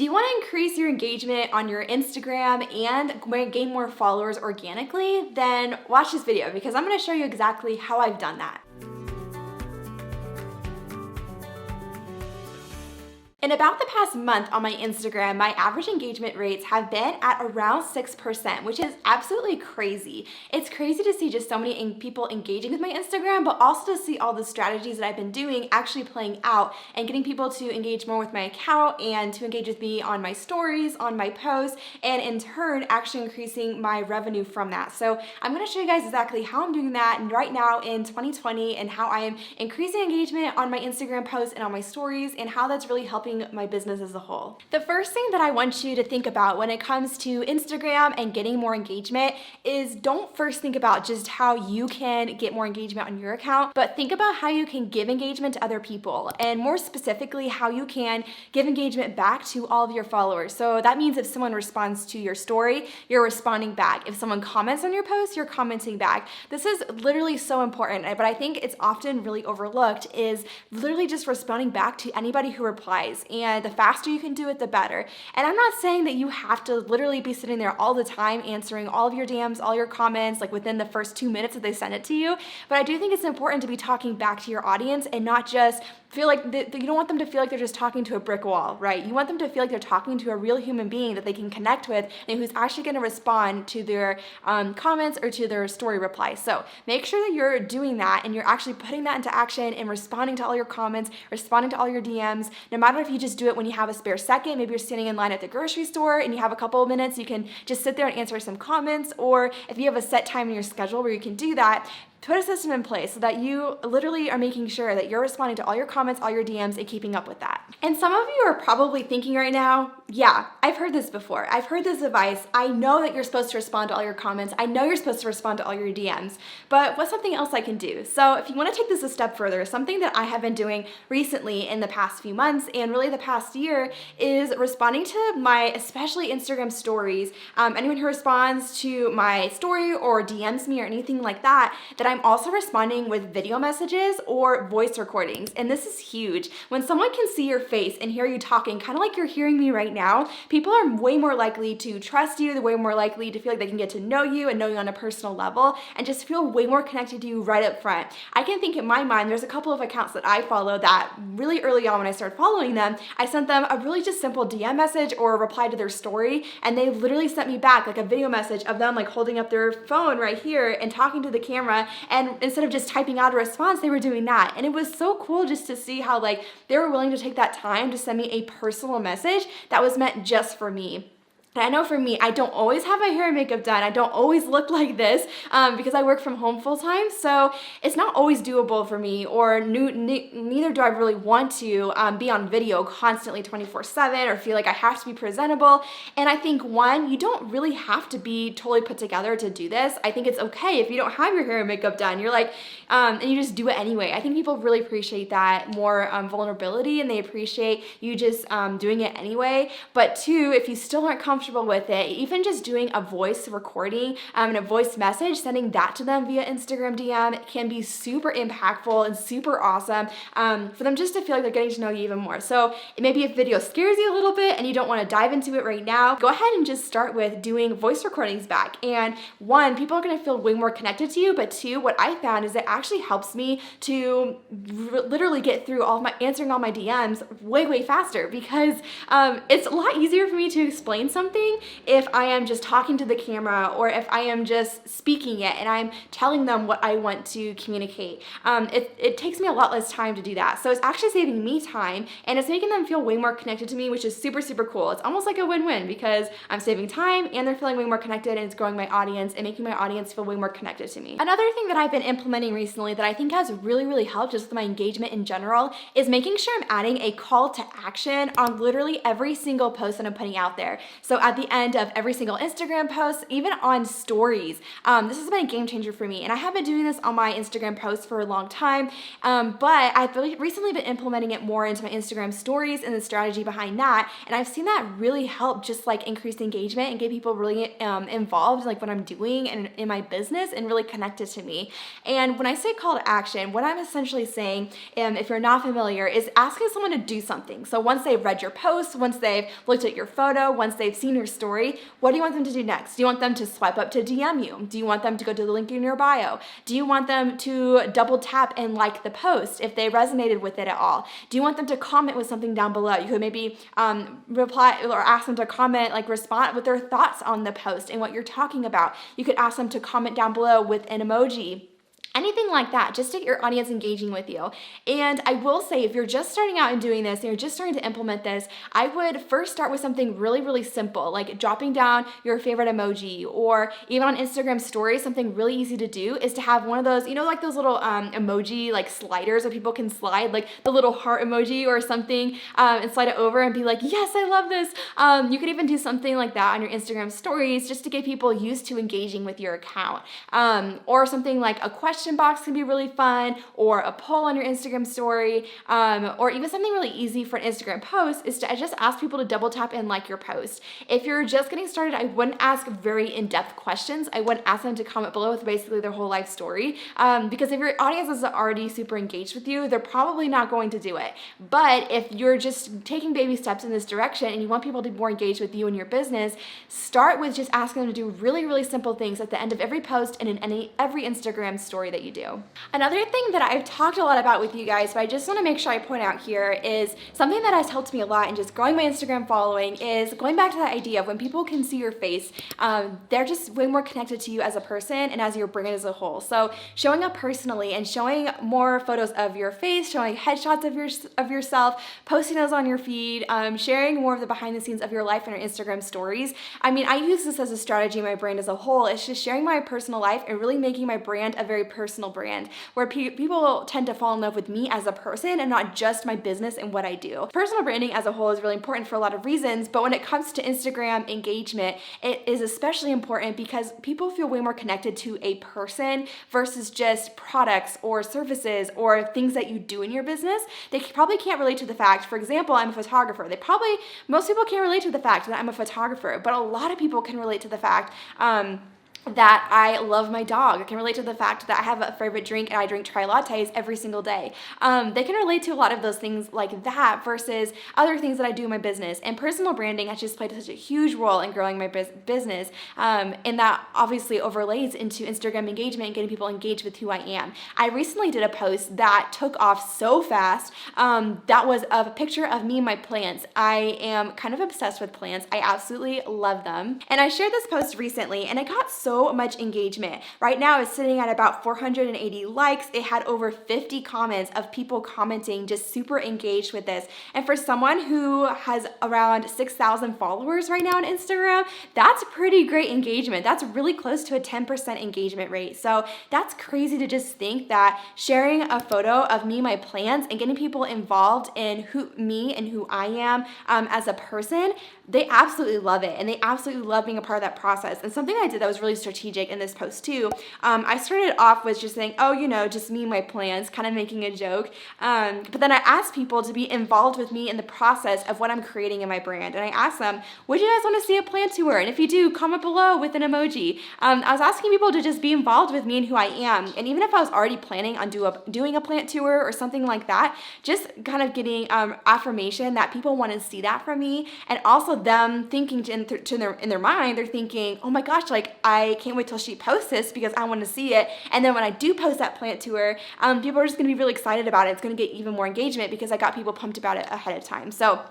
Do you want to increase your engagement on your Instagram and gain more followers organically? Then watch this video because I'm going to show you exactly how I've done that. In about the past month on my Instagram, my average engagement rates have been at around 6%, which is absolutely crazy. It's crazy to see just so many people engaging with my Instagram, but also to see all the strategies that I've been doing actually playing out and getting people to engage more with my account and to engage with me on my stories, on my posts, and in turn actually increasing my revenue from that. So I'm going to show you guys exactly how I'm doing that right now in 2020 and how I am increasing engagement on my Instagram posts and on my stories and how that's really helping my business as a whole. The first thing that I want you to think about when it comes to Instagram and getting more engagement is don't first think about just how you can get more engagement on your account, but think about how you can give engagement to other people, and more specifically how you can give engagement back to all of your followers. So that means if someone responds to your story, you're responding back. If someone comments on your post, you're commenting back. This is literally so important, but I think it's often really overlooked, is literally just responding back to anybody who replies. And the faster you can do it, the better. And I'm not saying that you have to literally be sitting there all the time answering all of your DMs, all your comments, like within the first 2 minutes that they send it to you. But I do think it's important to be talking back to your audience and not just feel like you don't want them to feel like they're just talking to a brick wall, right? You want them to feel like they're talking to a real human being that they can connect with and who's actually going to respond to their comments or to their story replies. So make sure that you're doing that and you're actually putting that into action and responding to all your comments, responding to all your DMs. No matter if you just do it when you have a spare second, maybe you're standing in line at the grocery store and you have a couple of minutes, you can just sit there and answer some comments, or if you have a set time in your schedule where you can do that, put a system in place so that you literally are making sure that you're responding to all your comments, all your DMs, and keeping up with that. And some of you are probably thinking right now, yeah, I've heard this before. I've heard this advice. I know that you're supposed to respond to all your comments. I know you're supposed to respond to all your DMs, but what's something else I can do? So if you want to take this a step further, something that I have been doing recently in the past few months and really the past year is responding to my, especially Instagram stories. Anyone who responds to my story or DMs me or anything like that, I'm also responding with video messages or voice recordings. And this is huge. When someone can see your face and hear you talking, kind of like you're hearing me right now, people are way more likely to trust you. They're way more likely to feel like they can get to know you and know you on a personal level and just feel way more connected to you right up front. I can think in my mind, there's a couple of accounts that I follow that really early on when I started following them, I sent them a really just simple DM message or a reply to their story, and they literally sent me back like a video message of them like holding up their phone right here and talking to the camera. And instead of just typing out a response, they were doing that. And it was so cool just to see how like they were willing to take that time to send me a personal message that was meant just for me. And I know for me, I don't always have my hair and makeup done. I don't always look like this because I work from home full time. So it's not always doable for me, or neither do I really want to be on video constantly 24/7 or feel like I have to be presentable. And I think one, you don't really have to be totally put together to do this. I think it's okay if you don't have your hair and makeup done. You're like, and you just do it anyway. I think people really appreciate that more vulnerability, and they appreciate you just doing it anyway. But two, if you still aren't comfortable with it, even just doing a voice recording and a voice message, sending that to them via Instagram DM can be super impactful and super awesome for them just to feel like they're getting to know you even more. So maybe if video scares you a little bit and you don't want to dive into it right now, go ahead and just start with doing voice recordings back. And one, people are going to feel way more connected to you, but two, what I found is it actually helps me to literally get through answering all my DMs way faster, because it's a lot easier for me to explain something if I am just talking to the camera or if I am just speaking it and I'm telling them what I want to communicate. It takes me a lot less time to do that. So it's actually saving me time, and it's making them feel way more connected to me, which is super cool. It's almost like a win-win because I'm saving time and they're feeling way more connected, and it's growing my audience and making my audience feel way more connected to me. Another thing that I've been implementing recently that I think has really helped just with my engagement in general is making sure I'm adding a call to action on literally every single post that I'm putting out there. So at the end of every single Instagram post, even on stories. This has been a game changer for me, and I have been doing this on my Instagram posts for a long time, but I've really recently been implementing it more into my Instagram stories and the strategy behind that, and I've seen that really help just like increase engagement and get people really involved in like what I'm doing and in my business and really connected to me. And when I say call to action, what I'm essentially saying, if you're not familiar, is asking someone to do something. So once they've read your post, once they've looked at your photo, once they've seen your story, what do you want them to do next? Do you want them to swipe up to DM you? Do you want them to go to the link in your bio? Do you want them to double tap and like the post if they resonated with it at all? Do you want them to comment with something down below? You could maybe reply or ask them to comment, like respond with their thoughts on the post and what you're talking about. You could ask them to comment down below with an emoji. Anything like that, just to get your audience engaging with you. And I will say, if you're just starting out and doing this, and you're just starting to implement this, I would first start with something really, really simple, like dropping down your favorite emoji, or even on Instagram stories, something really easy to do is to have one of those, you know, like those little emoji like sliders where people can slide, like the little heart emoji or something, and slide it over and be like, yes, I love this. You could even do something like that on your Instagram stories just to get people used to engaging with your account. Or something like a question box can be really fun, or a poll on your Instagram story, or even something really easy for an Instagram post is to just ask people to double tap and like your post. If you're just getting started, I wouldn't ask very in-depth questions. I wouldn't ask them to comment below with basically their whole life story, because if your audience is already super engaged with you, they're probably not going to do it. But if you're just taking baby steps in this direction and you want people to be more engaged with you and your business, start with just asking them to do really, really simple things at the end of every post and in every Instagram story that you do. Another thing that I've talked a lot about with you guys, but I just want to make sure I point out here, is something that has helped me a lot in just growing my Instagram following is going back to that idea of when people can see your face, they're just way more connected to you as a person and as your brand as a whole. So showing up personally and showing more photos of your face, showing headshots of yourself, posting those on your feed, sharing more of the behind the scenes of your life in your Instagram stories. I mean, I use this as a strategy in my brand as a whole. It's just sharing my personal life and really making my brand a very personal brand where people tend to fall in love with me as a person and not just my business and what I do. Personal branding as a whole is really important for a lot of reasons, but when it comes to Instagram engagement, it is especially important because people feel way more connected to a person versus just products or services or things that you do in your business. They probably can't relate to the fact, for example, I'm a photographer. Most people can't relate to the fact that I'm a photographer, but a lot of people can relate to the fact that I love my dog. I can relate to the fact that I have a favorite drink and I drink chai lattes every single day. They can relate to a lot of those things like that versus other things that I do in my business. And personal branding has just played such a huge role in growing my business. And that obviously overlays into Instagram engagement and getting people engaged with who I am. I recently did a post that took off so fast. That was a picture of me and my plants. I am kind of obsessed with plants. I absolutely love them. And I shared this post recently and it got so much engagement. Right now it's sitting at about 480 likes. It had over 50 comments of people commenting, just super engaged with this. And for someone who has around 6,000 followers right now on Instagram, that's pretty great engagement. That's really close to a 10% engagement rate. So that's crazy to just think that sharing a photo of me, my plants, and getting people involved in me and who I am as a person, they absolutely love it. And they absolutely love being a part of that process. And something I did that was really strategic in this post too. I started off with just saying, oh, just me and my plans, kind of making a joke. But then I asked people to be involved with me in the process of what I'm creating in my brand. And I asked them, would you guys want to see a plant tour? And if you do, comment below with an emoji. I was asking people to just be involved with me and who I am. And even if I was already planning on doing a plant tour or something like that, just kind of getting affirmation that people want to see that from me. And also them thinking in their mind, they're thinking, oh my gosh, like I can't wait till she posts this because I want to see it. And then when I do post that plant tour, people are just going to be really excited about it. It's going to get even more engagement because I got people pumped about it ahead of time. So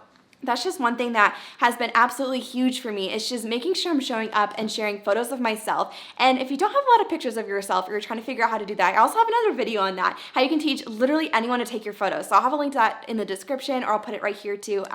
that's just one thing that has been absolutely huge for me. It's just making sure I'm showing up and sharing photos of myself. And if you don't have a lot of pictures of yourself or you're trying to figure out how to do that, I also have another video on that, how you can teach literally anyone to take your photos. So I'll have a link to that in the description, or I'll put it right here too.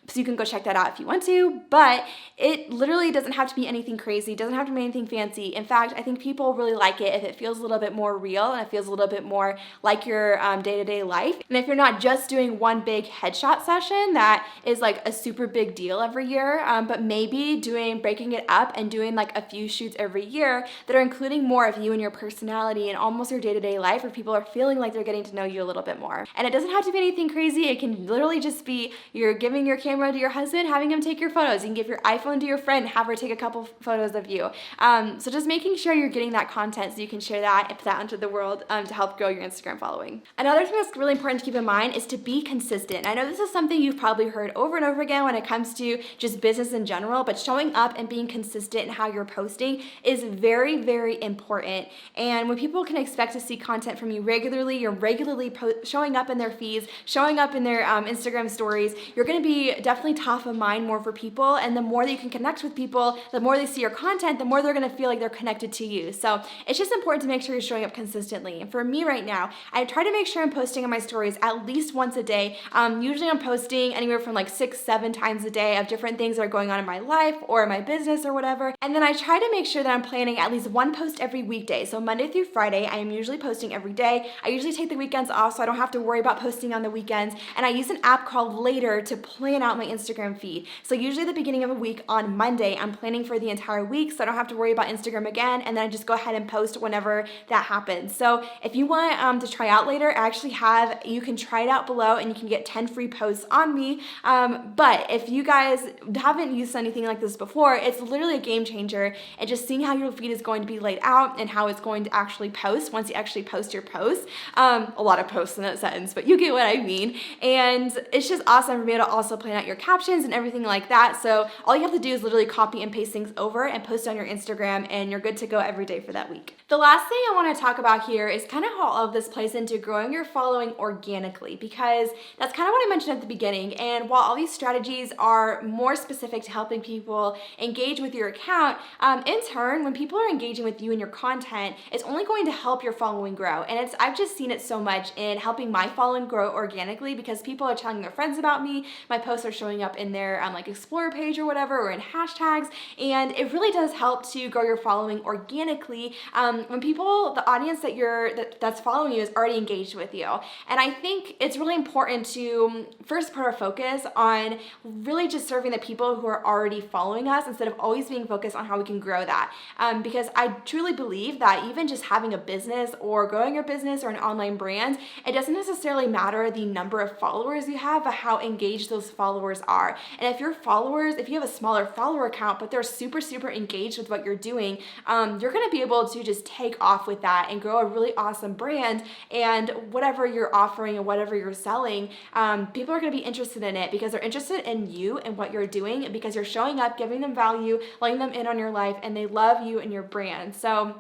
So you can go check that out if you want to, but it literally doesn't have to be anything crazy, doesn't have to be anything fancy. In fact, I think people really like it if it feels a little bit more real and it feels a little bit more like your day-to-day life. And if you're not just doing one big headshot session that is like a super big deal every year, but maybe breaking it up and doing like a few shoots every year that are including more of you and your personality and almost your day-to-day life, where people are feeling like they're getting to know you a little bit more. And it doesn't have to be anything crazy. It can literally just be you're giving your camera to your husband, having him take your photos. You can give your iPhone to your friend and have her take a couple photos of you. So just making sure you're getting that content so you can share that and put that into the world to help grow your Instagram following. Another thing that's really important to keep in mind is to be consistent. I know this is something you've probably heard over and over again when it comes to just business in general, but showing up and being consistent in how you're posting is very, very important. And when people can expect to see content from you regularly, you're regularly showing up in their feeds, showing up in their Instagram stories, you're going to be definitely top of mind more for people. And the more that you can connect with people, the more they see your content, the more they're going to feel like they're connected to you. So it's just important to make sure you're showing up consistently. And for me right now, I try to make sure I'm posting on my stories at least once a day. Usually I'm posting anywhere from like 6-7 times a day of different things that are going on in my life or my business or whatever. And then I try to make sure that I'm planning at least one post every weekday. So Monday through Friday, I am usually posting every day. I usually take the weekends off so I don't have to worry about posting on the weekends. And I use an app called Later to plan out my Instagram feed. So usually at the beginning of a week on Monday, I'm planning for the entire week so I don't have to worry about Instagram again, and then I just go ahead and post whenever that happens. So if you want to try out Later, I actually you can try it out below and you can get 10 free posts on me. But if you guys haven't used anything like this before, it's literally a game changer, and just seeing how your feed is going to be laid out and how it's going to actually post once you actually post your posts. A lot of posts in that sentence, but you get what I mean. And it's just awesome for me to also plan out your captions and everything like that. So all you have to do is literally copy and paste things over and post on your Instagram, and you're good to go every day for that week. The last thing I want to talk about here is kind of how all of this plays into growing your following organically, because that's kind of what I mentioned at the beginning. And while all these strategies are more specific to helping people engage with your account, in turn, when people are engaging with you and your content, it's only going to help your following grow. And I've just seen it so much in helping my following grow organically, because people are telling their friends about me. My posts are showing up in their like Explore page or whatever, or in hashtags, and it really does help to grow your following organically when the audience that's following you is already engaged with you. And I think it's really important to first put our focus on really just serving the people who are already following us instead of always being focused on how we can grow that. Because I truly believe that even just having a business or growing your business or an online brand, it doesn't necessarily matter the number of followers you have, but how engaged those followers are. And if you have a smaller follower count, but they're super, super engaged with what you're doing, you're going to be able to just take off with that and grow a really awesome brand. And whatever you're offering and whatever you're selling, people are going to be interested in it because they're interested in you and what you're doing, because you're showing up, giving them value, letting them in on your life, and they love you and your brand. So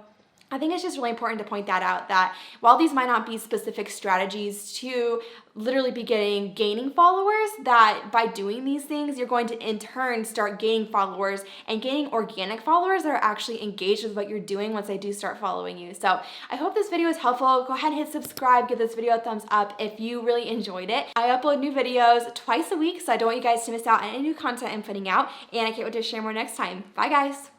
I think it's just really important to point that out, that while these might not be specific strategies to literally be gaining followers, that by doing these things, you're going to in turn start gaining followers and gaining organic followers that are actually engaged with what you're doing once they do start following you. So I hope this video is helpful. Go ahead and hit subscribe, give this video a thumbs up if you really enjoyed it. I upload new videos twice a week, so I don't want you guys to miss out on any new content I'm putting out, and I can't wait to share more next time. Bye guys.